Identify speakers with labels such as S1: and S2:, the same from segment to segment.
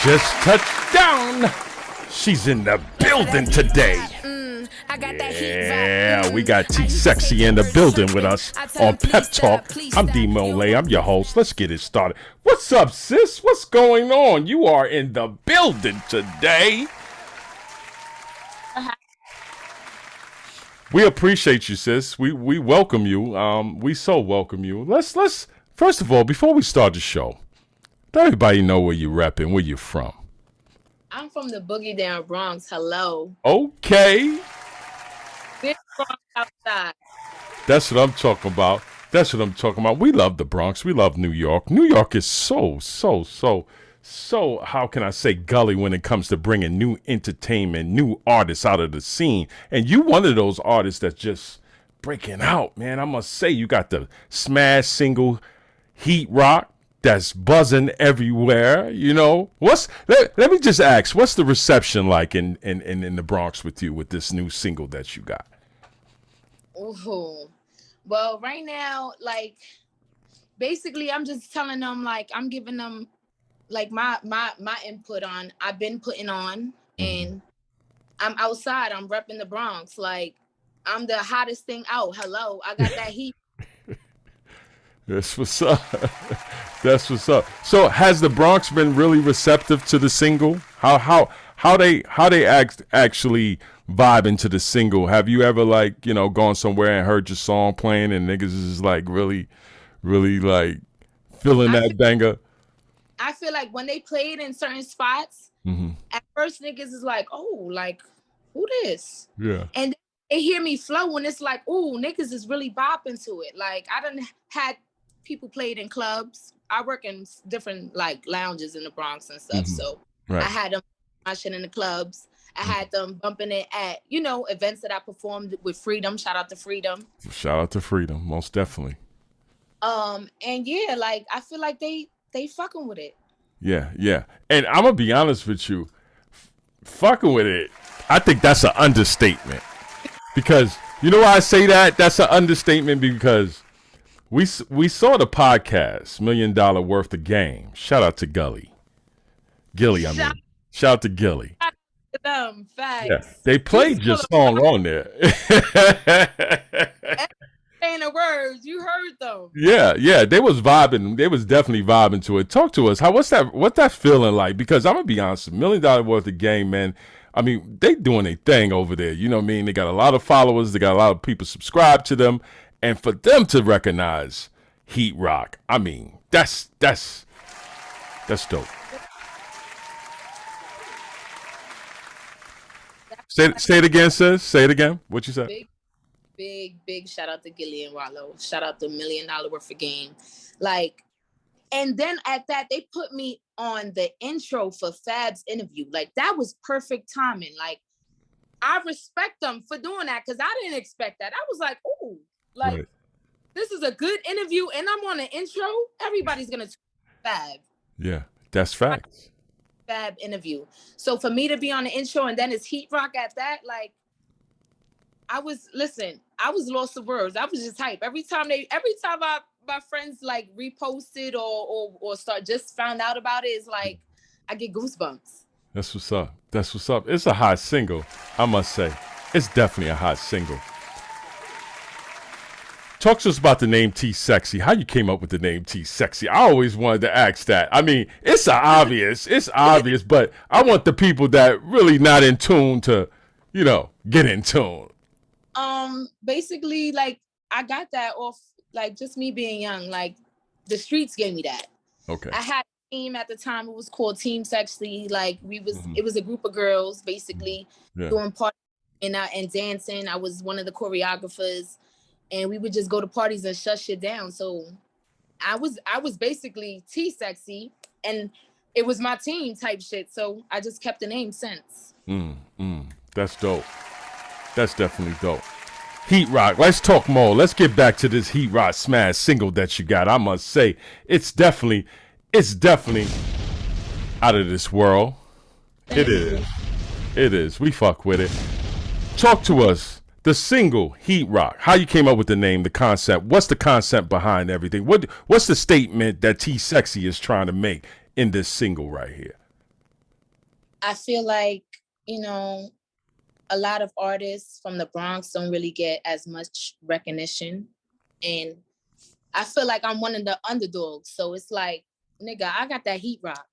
S1: just touched down. She's in the building today. Yeah, we got T-SEXIE in the building with us on Pep Talk. I'm D Mole. I'm your host. Let's get it started. What's up, sis? What's going on? You are in the building today. We appreciate you, sis. We welcome you. We so welcome you. Let's first of all, before we start the show, let everybody know where you repping, where you're from.
S2: I'm from the boogie down Bronx. Hello.
S1: Okay.
S2: Big Bronx outside.
S1: That's what I'm talking about. We love the Bronx. We love New York. New York is so, how can I say, gully when it comes to bringing new entertainment, new artists out of the scene. And you one of those artists that's just breaking out, man. I must say, you got the smash single Heat Rock that's buzzing everywhere. You know, let me just ask, what's the reception like in the Bronx with you with this new single that you got?
S2: Ooh. Well, right now, like, basically, I'm just telling them, like, I'm giving them, like, my input on, I've been putting on, and I'm outside, I'm repping the Bronx, like, I'm the hottest thing out. Hello, I got that heat.
S1: That's what's up. That's what's up. So has the Bronx been really receptive to the single? How they actually vibing to the single? Have you ever, like, you know, gone somewhere and heard your song playing and niggas is like really like feeling that banger?
S2: I feel like when they play it in certain spots, at first niggas is like, oh, like, who this?
S1: Yeah.
S2: And they hear me flow and it's like, oh, niggas is really bopping to it. Like, I done had people play it in clubs. I work in different, like, lounges in the Bronx and stuff. So I had them watching in the clubs. I had them bumping it at, you know, events that I performed with Freedom. Shout out to Freedom.
S1: Shout out to Freedom, most definitely.
S2: And yeah, like, I feel like they fucking with it.
S1: Yeah. And I'm gonna be honest with you, fucking with it, I think that's an understatement. Because you know why I say that? That's an understatement because we saw the podcast, $1 Million Worth of Game. Shout out to Gilly, Shout out to Gilly.
S2: Facts.
S1: Yeah, they played your song on there.
S2: Saying the words, you heard them.
S1: Yeah, they was vibing. They was definitely vibing to it. Talk to us. What's that feeling like? Because I'm gonna be honest, $1 Million Worth of Game, man. I mean, they doing a thing over there. You know what I mean? They got a lot of followers. They got a lot of people subscribed to them, and for them to recognize Heat Rock, I mean, that's dope. Say it again, sis. Say it again. What you said?
S2: Big shout out to Gilly and Wallow. Shout out to $1 Million Worth of Game. Like, and then at that, they put me on the intro for Fab's interview. Like, that was perfect timing. Like, I respect them for doing that because I didn't expect that. I was like, oh, like, this is a good interview and I'm on an intro. Everybody's going to Fab.
S1: Yeah, that's facts.
S2: Fab interview. So for me to be on the intro and then it's Heat Rock at that, like, I was lost for words. I was just hype. Every time my friends like reposted or just found out about it, it's like I get goosebumps.
S1: That's what's up. It's a hot single, I must say. It's definitely a hot single. Talk to us about the name T-SEXIE. How you came up with the name T-SEXIE? I always wanted to ask that. I mean, it's obvious, but I want the people that really not in tune to, you know, get in tune.
S2: Basically, like, I got that off, like, just me being young. Like, the streets gave me that. Okay. I had a team at the time. It was called Team Sexy. Like, it was a group of girls, basically, doing parties and dancing. I was one of the choreographers. And we would just go to parties and shut shit down. So I was basically T-SEXIE, and it was my team type shit. So I just kept the name since.
S1: That's dope. That's definitely dope. Heat Rock. Let's talk more. Let's get back to this Heat Rock smash single that you got. I must say, it's definitely out of this world. It is. We fuck with it. Talk to us. The single Heat Rock, how you came up with the name, the concept. What's the concept behind everything? What's the statement that T-SEXIE is trying to make in this single right here?
S2: I feel like, you know, a lot of artists from the Bronx don't really get as much recognition. And I feel like I'm one of the underdogs. So it's like, nigga, I got that heat rock.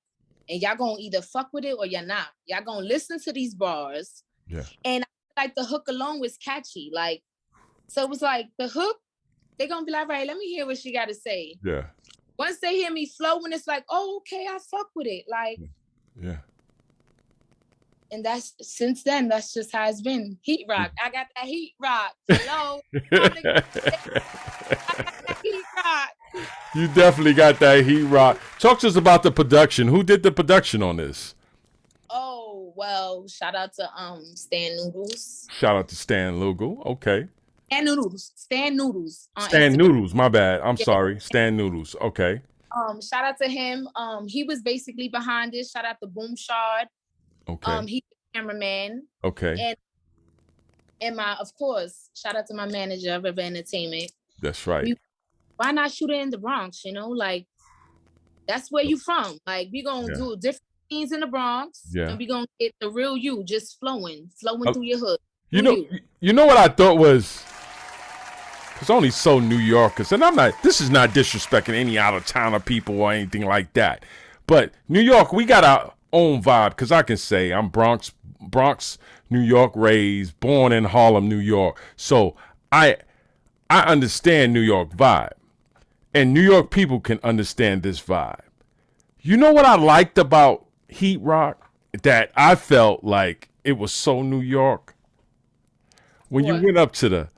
S2: And y'all gonna either fuck with it or you're not. Y'all gonna listen to these bars.
S1: Yeah.
S2: And I feel like the hook alone was catchy. Like, so it was like the hook, they're gonna be like, right, let me hear what she gotta say.
S1: Yeah.
S2: Once they hear me flowing, it's like, oh, okay, I fuck with it. Like,
S1: yeah.
S2: And since then, that's just how it's been. Heat rock. I got that heat rock. Hello. I got that heat rock.
S1: You definitely got that heat rock. Talk to us about the production. Who did the production on this?
S2: Oh, well, shout out to Stan Noodles.
S1: Shout out to Stan Lugal. Okay.
S2: Stan Noodles. Stan Noodles.
S1: Stan Noodles, my bad. I'm sorry. Stan Noodles. Okay.
S2: Shout out to him. He was basically behind this. Shout out to Boom Shard.
S1: Okay.
S2: He's the cameraman.
S1: Okay.
S2: And of course, shout out to my manager, River Entertainment.
S1: That's right.
S2: Why not shoot it in the Bronx? You know, like that's where you from. Like we gonna do different scenes in the Bronx, and we gonna get the real you just flowing through your hood.
S1: You know what I thought was, because only so New Yorkers, and this is not disrespecting any out of towner people or anything like that, but New York, we got our own vibe. Because I can say I'm Bronx, New York raised, born in Harlem, New York, so I understand New York vibe. And New York people can understand this vibe. You know what I liked about Heat Rock? That I felt like it was so New York? When you went up to the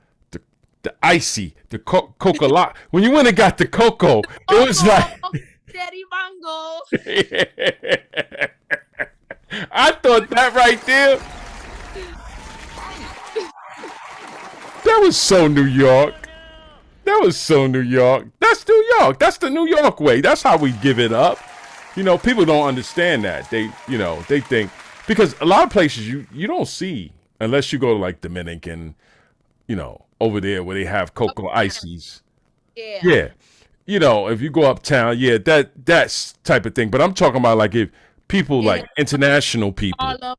S1: icy, the coca, when you went and got the cocoa, it was like
S2: Daddy Mango.
S1: I thought that right there, that was so New York. That was so New York. That's New York. That's the New York way. That's how we give it up. You know, people don't understand that. They think, because a lot of places you don't see, unless you go to like Dominican, over there where they have cocoa ices.
S2: Yeah.
S1: Yeah. You know, if you go uptown, that's type of thing. But I'm talking about like if people like international people.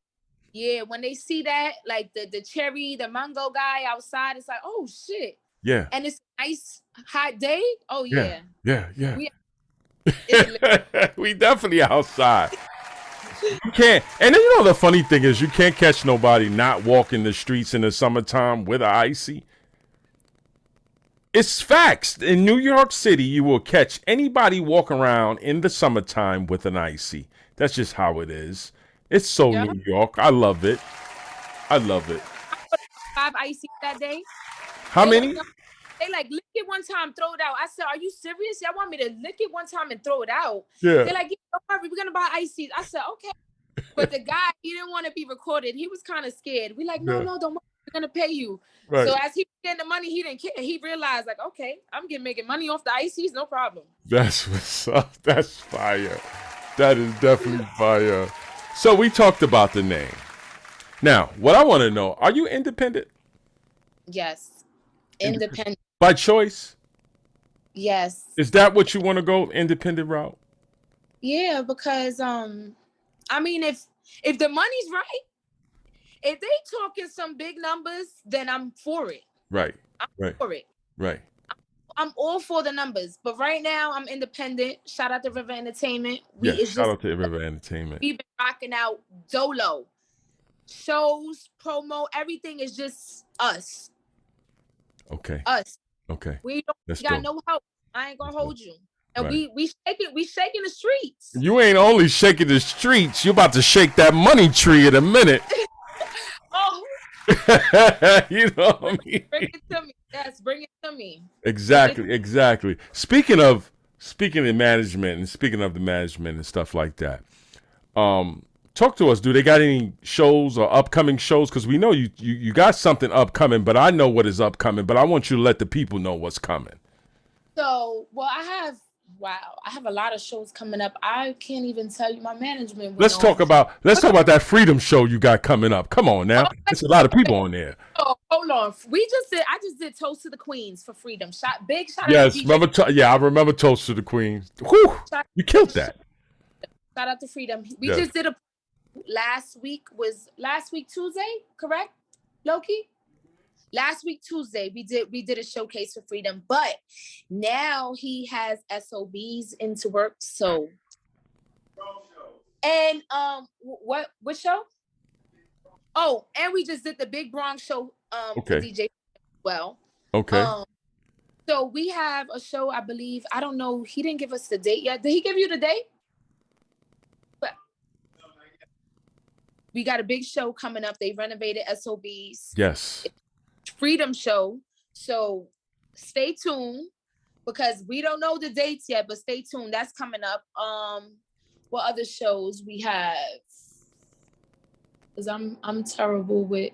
S2: Yeah, when they see that, like the cherry, the mango guy outside, it's like, oh shit.
S1: Yeah.
S2: And it's a nice hot day. Oh yeah.
S1: Yeah. We definitely outside. You can't, and then the funny thing is you can't catch nobody not walking the streets in the summertime with an icy. It's facts. In New York City, you will catch anybody walking around in the summertime with an icy. That's just how it is. It's so New York. I love it. I love it.
S2: 5 icy that day.
S1: How many?
S2: They like lick it one time, throw it out. I said, "Are you serious? Y'all want me to lick it one time and throw it out?"
S1: Yeah.
S2: They're like, "Don't worry, we're gonna buy ices." I said, "Okay," but the guy, he didn't want to be recorded. He was kind of scared. We like, no, don't worry, we're gonna pay you. Right. So as he was getting the money, he didn't care. He realized like, okay, I'm making money off the ices, no problem.
S1: That's what's up. That's fire. That is definitely fire. So we talked about the name. Now, what I want to know: are you independent?
S2: Yes, independent.
S1: By choice?
S2: Yes.
S1: Is that what you want to go, independent route?
S2: Yeah, because I mean, if the money's right, if they talking some big numbers, then I'm for it.
S1: Right.
S2: I'm for it.
S1: Right.
S2: I'm all for the numbers, but right now I'm independent. Shout out to River Entertainment.
S1: Shout out to River Entertainment.
S2: We've been rocking out solo shows, promo, everything is just us.
S1: Okay.
S2: Us.
S1: Okay.
S2: We got no help. I ain't gonna hold you. And we shaking the streets.
S1: You ain't only shaking the streets, you're about to shake that money tree in a minute.
S2: Oh.
S1: You know what I mean?
S2: Bring it to me. Yes, bring it to me.
S1: Exactly. Speaking of management and speaking of the management and stuff like that, talk to us. Do they got any shows or upcoming shows? Because we know you got something upcoming, but I know what is upcoming, but I want you to let the people know what's coming.
S2: So, well, I have a lot of shows coming up. I can't even tell you my management.
S1: Let's talk about that Freedom show you got coming up. Come on now. There's a lot of people on there.
S2: Oh, hold on. I just did Toast to the Queens for Freedom. Big shout out.
S1: Yes, I remember Toast to the Queens. Whew, you killed that.
S2: Shout out to Freedom. We just did last week Tuesday, correct, Loki? Last week Tuesday we did a showcase for Freedom, but now he has SOBs into work. So, and what show? Oh, and we just did the Big Bronx show for DJ as well.
S1: Okay.
S2: So we have a show, I believe. I don't know. He didn't give us the date yet. Did he give you the date? But we got a big show coming up. They renovated SOBs.
S1: Yes.
S2: Freedom show. So stay tuned because we don't know the dates yet, but stay tuned. That's coming up. What other shows we have? Because I'm terrible with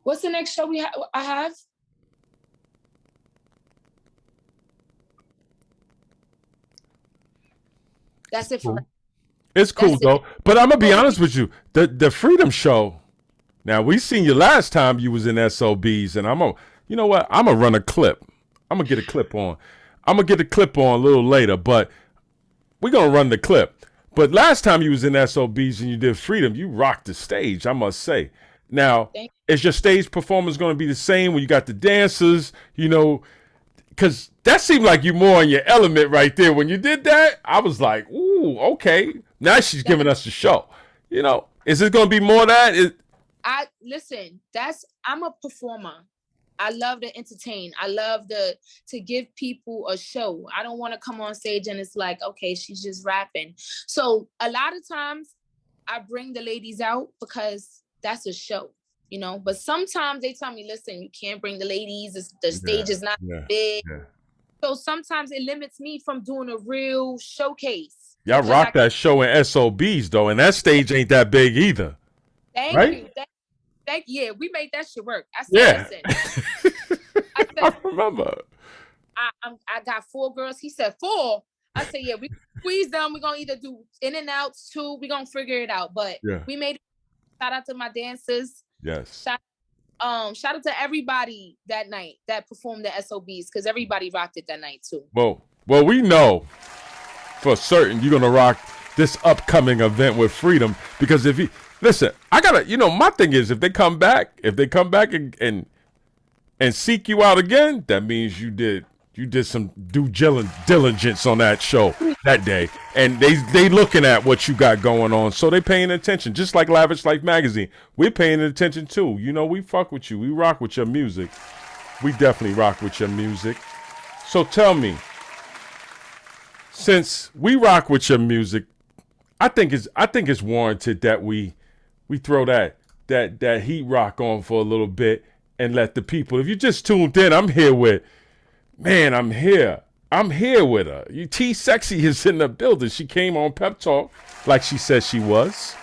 S2: what's the next show I have? That's it for me.
S1: It's cool though. But I'm gonna be honest with you. The Freedom show. Now we seen you last time you was in SOBs, and you know what? I'm gonna run a clip. I'm gonna get a clip on. I'm gonna get the clip on a little later, but we're gonna run the clip. But last time you was in SOBs and you did Freedom, you rocked the stage, I must say. Now, is your stage performance gonna be the same when you got the dancers? You know, because that seemed like you more in your element right there. When you did that, I was like, ooh, okay. Now she's giving us the show. You know, is it gonna be more of that?
S2: Listen, I'm a performer. I love to entertain. I love to give people a show. I don't want to come on stage and it's like, okay, she's just rapping. So a lot of times I bring the ladies out because that's a show, you know, but sometimes they tell me, listen, you can't bring the ladies. The stage is not big. Yeah. So sometimes it limits me from doing a real showcase.
S1: Y'all rock that show in SOBs though, and that stage ain't that big either.
S2: Thank you. Yeah, we made that shit work. I said, listen.
S1: I remember.
S2: I got 4 girls. He said 4. I said, yeah, we squeeze them. We're going to either do in and outs 2. We're going to figure it out. But we made it. Shout out to my dancers.
S1: Yes.
S2: Shout out to everybody that night that performed the SOBs because everybody rocked it that night too.
S1: Well, we know for certain you're going to rock this upcoming event with Freedom because if you... Listen, I gotta, my thing is if they come back and seek you out again, that means you did some due diligence on that show that day, and they looking at what you got going on, so they paying attention. Just like Lavish Life magazine, we're paying attention too. We fuck with you, we rock with your music, we definitely rock with your music. So tell me, since we rock with your music, I think it's warranted that we throw that heat rock on for a little bit and let the people, if you just tuned in, I'm here with her. T-SEXIE is in the building. She came on Pep Talk like she said she was.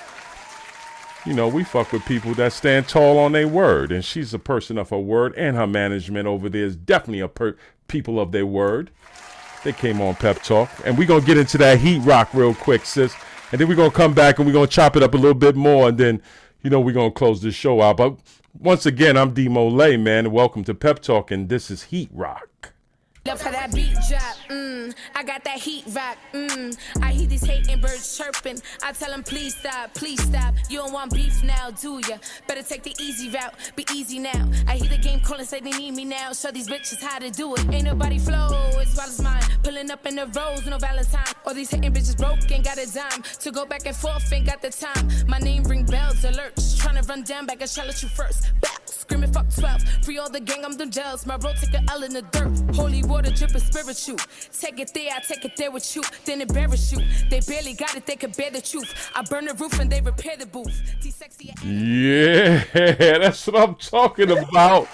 S1: We fuck with people that stand tall on their word, and she's a person of her word, and her management over there is definitely people of their word. They came on Pep Talk, and we're going to get into that heat rock real quick, sis. And then we're going to come back and we're going to chop it up a little bit more. And then, we're going to close this show out. But once again, I'm D Molay, man. And welcome to Pep Talk. And this is Heat Rock.
S3: Love how that beat drop, I got that heat rock, I hear these hating birds chirping. I tell them please stop, you don't want beef now, do ya? Better take the easy route, be easy now. I hear the game calling, say they need me now. Show these bitches how to do it. Ain't nobody flow, as well as mine. Pulling up in the rose, no Valentine. All these hating bitches broke, ain't got a dime. To go back and forth, ain't got the time. My name ring bells, alerts. Tryna run down back and shall let you first. Bow, screaming fuck 12. Free all the gang, I'm them gels. My bro take a L in the dirt. Holy water dripping spiritual. Take it there, I take it there with you. Then embarrass you. They barely got it, they can bear the truth. I burn the roof and they repair the booth. T-SEXIE.
S1: Yeah, that's what I'm talking about.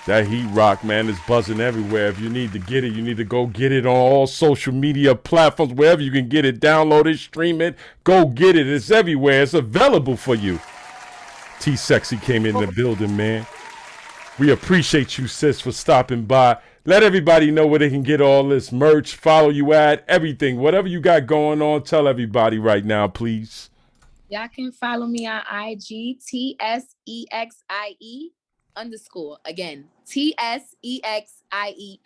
S1: That heat rock, man, is buzzing everywhere. If you need to get it, you need to go get it on all social media platforms, wherever you can get it. Download it, stream it, go get it. It's everywhere. It's available for you. T-SEXIE came in the building, man. We appreciate you, sis, for stopping by. Let everybody know where they can get all this merch, follow you at, everything. Whatever you got going on, tell everybody right now, please.
S2: Y'all can follow me on IG, TSEXIE_. Again, TSEXIE_.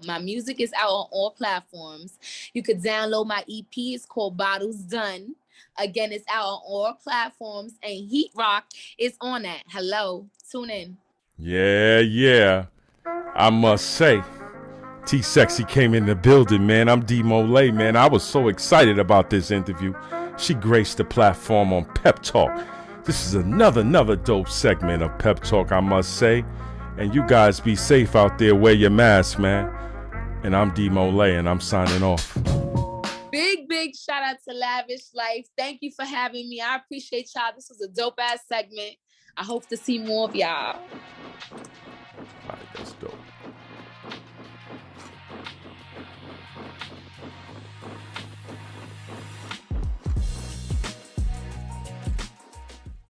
S2: My music is out on all platforms. You could download my EP. It's called Bottles Done. Again, it's out on all platforms, and Heat Rock is on that. Hello, tune in.
S1: Yeah. I must say, T-SEXIE came in the building, man. I'm D-Molay, man. I was so excited about this interview. She graced the platform on Pep Talk. This is another dope segment of Pep Talk, I must say. And you guys be safe out there. Wear your mask, man. And I'm D-Molay, and I'm signing off.
S2: Big shout out to Lavish Life. Thank you for having me. I appreciate y'all. This was a dope ass segment. I hope to see more of y'all.